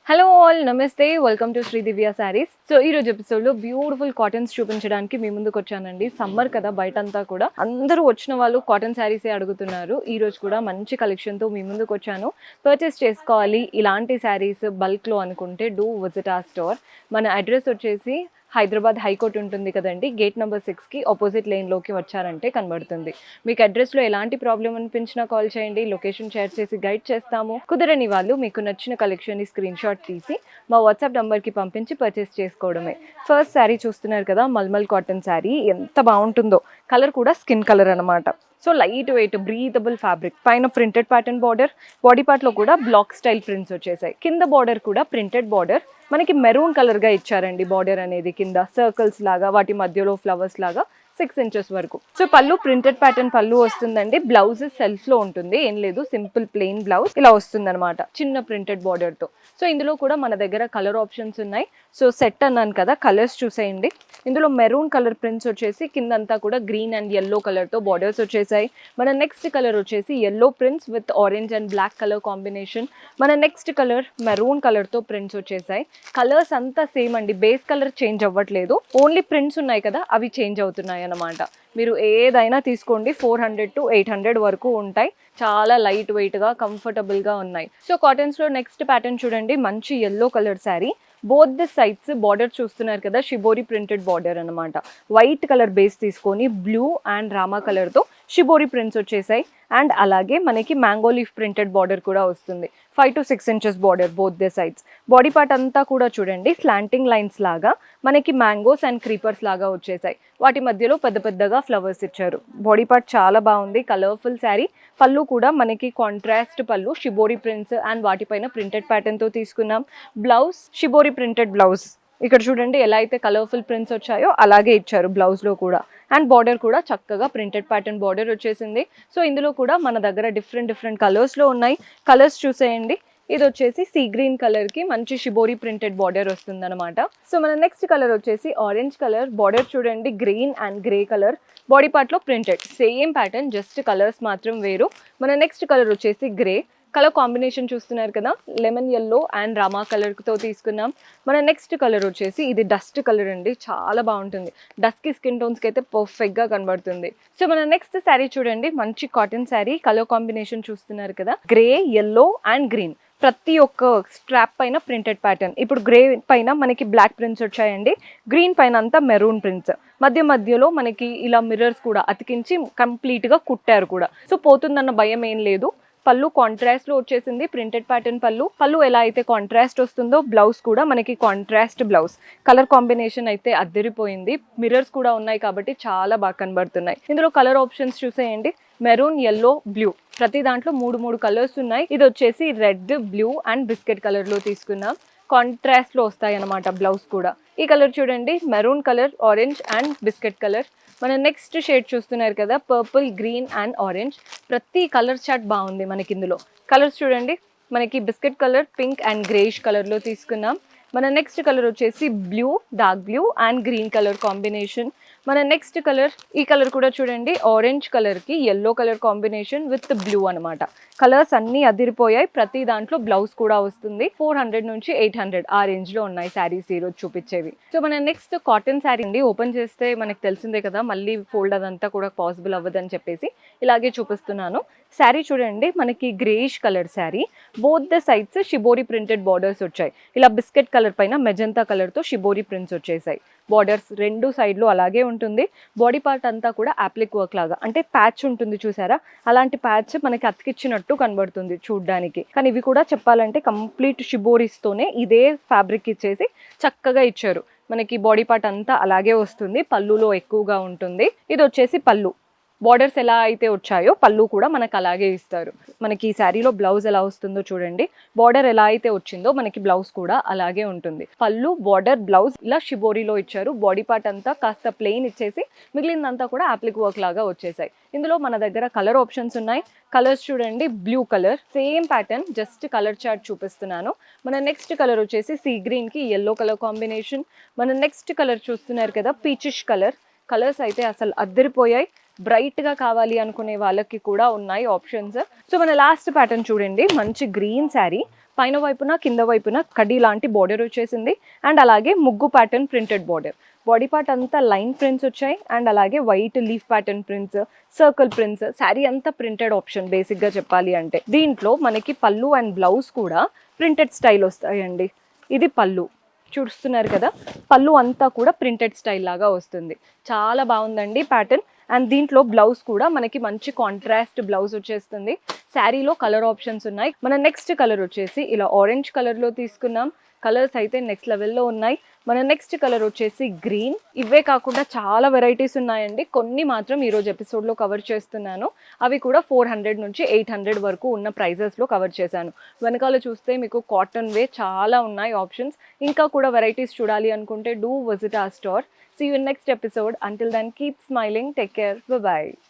Hello all, నమస్తే. Welcome to Sri Divya Sarees. So ఈ రోజు ఎపిసోడ్లో బ్యూటిఫుల్ కాటన్స్ చూపించడానికి మీ ముందుకు వచ్చానండి. సమ్మర్ కదా, బయటంతా కూడా అందరూ వచ్చిన వాళ్ళు కాటన్ శారీసే అడుగుతున్నారు. ఈ రోజు కూడా మంచి కలెక్షన్తో మీ ముందుకు వచ్చాను. పర్చేస్ చేసుకోవాలి ఇలాంటి శారీస్ బల్క్లో అనుకుంటే డూ విజిట్ ఆ స్టోర్. మన అడ్రస్ వచ్చేసి హైదరాబాద్ హైకోర్టు ఉంటుంది కదండి, గేట్ నెంబర్ 6కి ఆపోజిట్ లేన్లోకి వచ్చారంటే కనబడుతుంది. మీకు అడ్రస్లో ఎలాంటి ప్రాబ్లం అనిపించినా కాల్ చేయండి, లొకేషన్ షేర్ చేసి గైడ్ చేస్తాము. కుదరని వాళ్ళు మీకు నచ్చిన కలెక్షన్ని స్క్రీన్ షాట్ తీసి మా వాట్సాప్ నెంబర్కి పంపించి పర్చేస్ చేసుకోవడమే. ఫస్ట్ శారీ చూస్తున్నారు కదా, మల్మల్ కాటన్ శారీ. ఎంత బాగుంటుందో, కలర్ కూడా స్కిన్ కలర్ అనమాట. So light weight breathable fabric, పైన ప్రింటెడ్ ప్యాటర్న్ బార్డర్, బాడీ పార్ట్లో కూడా బ్లాక్ స్టైల్ ప్రింట్స్ వచ్చేసాయి. కింద బార్డర్ కూడా ప్రింటెడ్ బార్డర్, మనకి మెరూన్ కలర్గా ఇచ్చారండి. బార్డర్ అనేది కింద సర్కిల్స్ లాగా, వాటి మధ్యలో ఫ్లవర్స్ లాగా 6 inches వరకు. సో పళ్ళు ప్రింటెడ్ ప్యాటర్న్ పళ్ళు వస్తుందండి. బ్లౌజ్ సెల్ఫ్ లో ఉంటుంది, ఏం లేదు, సింపుల్ ప్లెయిన్ బ్లౌజ్ ఇలా వస్తుంది అనమాట, చిన్న ప్రింటెడ్ బార్డర్ తో. సో ఇందులో కూడా మన దగ్గర కలర్ ఆప్షన్స్ ఉన్నాయి. సో సెట్ అన్నాను కదా, కలర్స్ చూసేయండి. ఇందులో మెరూన్ కలర్ ప్రింట్స్ వచ్చేసి కిందంతా కూడా గ్రీన్ అండ్ ఎల్లో కలర్ తో బార్డర్స్ వచ్చేసాయి. మన నెక్స్ట్ కలర్ వచ్చేసి yellow prints with orange and black colour combination. మన నెక్స్ట్ కలర్ మెరూన్ కలర్ తో ప్రింట్స్ వచ్చేసాయి. కలర్స్ అంతా సేమ్ అండి, బేస్ కలర్ చేంజ్ అవ్వట్లేదు, ఓన్లీ ప్రింట్స్ ఉన్నాయి కదా అవి చేంజ్ అవుతున్నాయి అన్నమాట. మీరు ఏదైనా తీసుకోండి, 400 to 800 వరకు ఉంటాయి. చాలా లైట్ వెయిట్ గా కంఫర్టబుల్ గా ఉన్నాయి. సో కాటన్స్ లో నెక్స్ట్ ప్యాటర్న్ చూడండి, మంచి yellow colour sari. Both the sides border చూస్తున్నారు కదా, షిబోరి ప్రింటెడ్ బార్డర్ అనమాట. వైట్ కలర్ బేస్ తీసుకొని బ్లూ అండ్ రామా కలర్ తో షిబోరి ప్రింట్స్ వచ్చేసాయి. అండ్ అలాగే మనకి మ్యాంగో లీఫ్ ప్రింటెడ్ బార్డర్ కూడా వస్తుంది. 5 to 6 inches border both the sides. Body part అంతా కూడా చూడండి స్లాంటింగ్ లైన్స్ లాగా మనకి మ్యాంగోస్ అండ్ క్రీపర్స్ లాగా వచ్చేసాయి. వాటి మధ్యలో పెద్ద పెద్దగా ఫ్లవర్స్ ఇచ్చారు. బాడీ పార్ట్ చాలా బాగుంది, కలర్ఫుల్ శారీ. పళ్ళు కూడా మనకి కాంట్రాస్ట్ పళ్ళు, షిబోరి ప్రింట్స్ అండ్ వాటిపైన ప్రింటెడ్ ప్యాటర్న్ తో తీసుకున్నాం. Blouse shibori printed blouse. ఇక్కడ చూడండి ఎలా అయితే కలర్ఫుల్ ప్రింట్స్ వచ్చాయో అలాగే ఇచ్చారు బ్లౌజ్ లో కూడా. అండ్ బార్డర్ కూడా చక్కగా ప్రింటెడ్ ప్యాటర్న్ బార్డర్ వచ్చేసింది. సో ఇందులో కూడా మన దగ్గర డిఫరెంట్ కలర్స్ లో ఉన్నాయి. కలర్స్ చూసేయండి. ఇది వచ్చేసి సీ గ్రీన్ కలర్ కి మంచి షిబోరి ప్రింటెడ్ బార్డర్ వస్తుంది అనమాట. సో మన నెక్స్ట్ కలర్ వచ్చేసి ఆరెంజ్ కలర్. బార్డర్ చూడండి green and grey colour. Body part లో printed same pattern, just colours మాత్రం వేరు. మన నెక్స్ట్ కలర్ వచ్చేసి గ్రే కలర్ కాంబినేషన్ చూస్తున్నారు కదా, లెమన్ ఎల్లో అండ్ రామా కలర్ తో తీసుకున్నాం. మన నెక్స్ట్ కలర్ వచ్చేసి ఇది డస్ట్ కలర్ అండి, చాలా బాగుంటుంది. డస్కీ స్కిన్ టోన్స్ కి అయితే పర్ఫెక్ట్ గా కనబడుతుంది. సో మన నెక్స్ట్ శారీ చూడండి, మంచి కాటన్ శారీ. కలర్ కాంబినేషన్ చూస్తున్నారు కదా, గ్రే ఎల్లో అండ్ గ్రీన్. ప్రతి ఒక్క స్ట్రాప్ పైన ప్రింటెడ్ ప్యాటర్న్. ఇప్పుడు గ్రే పైన మనకి బ్లాక్ ప్రింట్స్ వచ్చాయండి, గ్రీన్ పైన అంతా మెరూన్ ప్రింట్స్. మధ్యలో మనకి ఇలా మిర్రర్స్ కూడా అతికించి కంప్లీట్ గా కుట్టారు కూడా. సో పోతుందన్న భయం ఏం లేదు. పళ్ళు కాంట్రాస్ట్ లో వచ్చేసింది, ప్రింటెడ్ ప్యాటర్న్ పళ్ళు. పళ్ళు ఎలా అయితే కాంట్రాస్ట్ వస్తుందో బ్లౌజ్ కూడా మనకి కాంట్రాస్ట్ బ్లౌజ్. కలర్ కాంబినేషన్ అయితే అద్దరిపోయింది. మిర్రర్స్ కూడా ఉన్నాయి కాబట్టి చాలా బాగా కనబడుతున్నాయి. ఇందులో కలర్ ఆప్షన్స్ చూసేయండి, మెరూన్ ఎల్లో బ్లూ. ప్రతి దాంట్లో మూడు కలర్స్ ఉన్నాయి. ఇది వచ్చేసి red blue and biscuit colour లో తీసుకున్నాం. కాంట్రాస్ట్ లో వస్తాయి అనమాట బ్లౌజ్ కూడా. ఈ కలర్ చూడండి, maroon colour, orange and biscuit colour. మన నెక్స్ట్ షేడ్ చూస్తున్నారు కదా, పర్పుల్, గ్రీన్ అండ్ ఆరెంజ్. ప్రతి కలర్ చార్ట్ బాగుంది మనకి. ఇందులో కలర్స్ చూడండి, మనకి biscuit colour, pink and greyish colour లో తీసుకున్నాం. మన నెక్స్ట్ కలర్ వచ్చేసి blue, dark blue and green colour combination. మన నెక్స్ట్ కలర్, ఈ కలర్ కూడా చూడండి, ఆరెంజ్ కలర్ కి yellow colour combination with blue అనమాట. కలర్స్ అన్ని అదిరిపోయాయి. ప్రతి దాంట్లో బ్లౌజ్ కూడా వస్తుంది. 400 నుంచి 800 ఆ రేంజ్ లో ఉన్నాయి శారీస్ ఈ రోజు చూపించేవి. సో మన నెక్స్ట్ కాటన్ శారీ అండి. ఓపెన్ చేస్తే మనకు తెలిసిందే కదా, మళ్ళీ ఫోల్డ్ అదంతా కూడా పాసిబుల్ అవ్వదని చెప్పేసి ఇలాగే చూపిస్తున్నాను. శారీ చూడండి, మనకి greyish colour sari. Both the sides shibori printed borders వచ్చాయి. ఇలా బిస్కెట్ కలర్ పైన మెజంతా కలర్ తో షిబోరి ప్రింట్స్ వచ్చేసాయి. బార్డర్స్ రెండు సైడ్లు అలాగే ఉంటుంది. బాడీ పార్ట్ అంతా కూడా అప్లిక్ వర్క్ లాగా, అంటే ప్యాచ్ ఉంటుంది చూసారా, అలాంటి ప్యాచ్ మనకి అతికిచ్చినట్టు కనబడుతుంది చూడ్డానికి. కానీ ఇవి కూడా చెప్పాలంటే కంప్లీట్ షిబోరీస్ తోనే ఇదే ఫ్యాబ్రిక్ ఇచ్చేసి చక్కగా ఇచ్చారు. మనకి బాడీ పార్ట్ అంతా అలాగే వస్తుంది, పళ్ళులో ఎక్కువగా ఉంటుంది. ఇది వచ్చేసి పళ్ళు. బార్డర్స్ ఎలా అయితే వచ్చాయో పళ్ళు కూడా మనకు అలాగే ఇస్తారు. మనకి ఈ శారీలో బ్లౌజ్ ఎలా వస్తుందో చూడండి, బార్డర్ ఎలా అయితే వచ్చిందో మనకి బ్లౌజ్ కూడా అలాగే ఉంటుంది. పళ్ళు, బార్డర్, బ్లౌజ్ ఇలా షిబోరీలో ఇచ్చారు. బాడీ పార్ట్ అంతా కాస్త ప్లెయిన్ ఇచ్చేసి మిగిలిందంతా కూడా అప్లిక్ వర్క్ లాగా వచ్చేసాయి. ఇందులో మన దగ్గర కలర్ ఆప్షన్స్ ఉన్నాయి. కలర్స్ చూడండి, blue colour, same pattern, just colour chart చూపిస్తున్నాను. మన నెక్స్ట్ కలర్ వచ్చేసి సీ గ్రీన్ కి ఎల్లో కలర్ కాంబినేషన్. మన నెక్స్ట్ కలర్ చూస్తున్నారు కదా, పీచిష్ కలర్. కలర్స్ అయితే అసలు అద్దరిపోయాయి. బ్రైట్గా కావాలి అనుకునే వాళ్ళకి కూడా ఉన్నాయి ఆప్షన్స్. సో మన లాస్ట్ ప్యాటర్న్ చూడండి, మంచి గ్రీన్ శారీ, పైన వైపున కింద వైపున కడ్డీ లాంటి బార్డర్ వచ్చేసింది అండ్ అలాగే ముగ్గు pattern printed border. Body part అంతా లైన్ ప్రింట్స్ వచ్చాయి అండ్ అలాగే white leaf pattern prints, circle prints, sari అంతా ప్రింటెడ్ ఆప్షన్ బేసిక్గా చెప్పాలి అంటే. దీంట్లో మనకి పళ్ళు అండ్ బ్లౌజ్ కూడా ప్రింటెడ్ స్టైల్ వస్తాయండి. ఇది పళ్ళు చూస్తున్నారు కదా, పళ్ళు అంతా కూడా ప్రింటెడ్ స్టైల్ లాగా వస్తుంది. చాలా బాగుందండి ప్యాటర్న్. అండ్ దీంట్లో బ్లౌజ్ కూడా మనకి మంచి కాంట్రాస్ట్ బ్లౌజ్ వచ్చేస్తుంది. శారీలో కలర్ ఆప్షన్స్ ఉన్నాయి. మన నెక్స్ట్ కలర్ వచ్చేసి ఇలా ఆరెంజ్ కలర్లో తీసుకున్నాం. కలర్స్ అయితే నెక్స్ట్ లెవెల్లో ఉన్నాయి. మన నెక్స్ట్ కలర్ వచ్చేసి గ్రీన్. ఇవే కాకుండా చాలా వెరైటీస్ ఉన్నాయండి, కొన్ని మాత్రం ఈరోజు ఎపిసోడ్లో కవర్ చేస్తున్నాను. అవి కూడా 400 నుంచి 800 వరకు ఉన్న ప్రైజెస్లో కవర్ చేశాను. వెనకాల చూస్తే మీకు కాటన్ వే చాలా ఉన్నాయి ఆప్షన్స్. ఇంకా కూడా వెరైటీస్ చూడాలి అనుకుంటే do visit our store. See you in next episode. Until then, keep smiling. Take care. Bye-bye.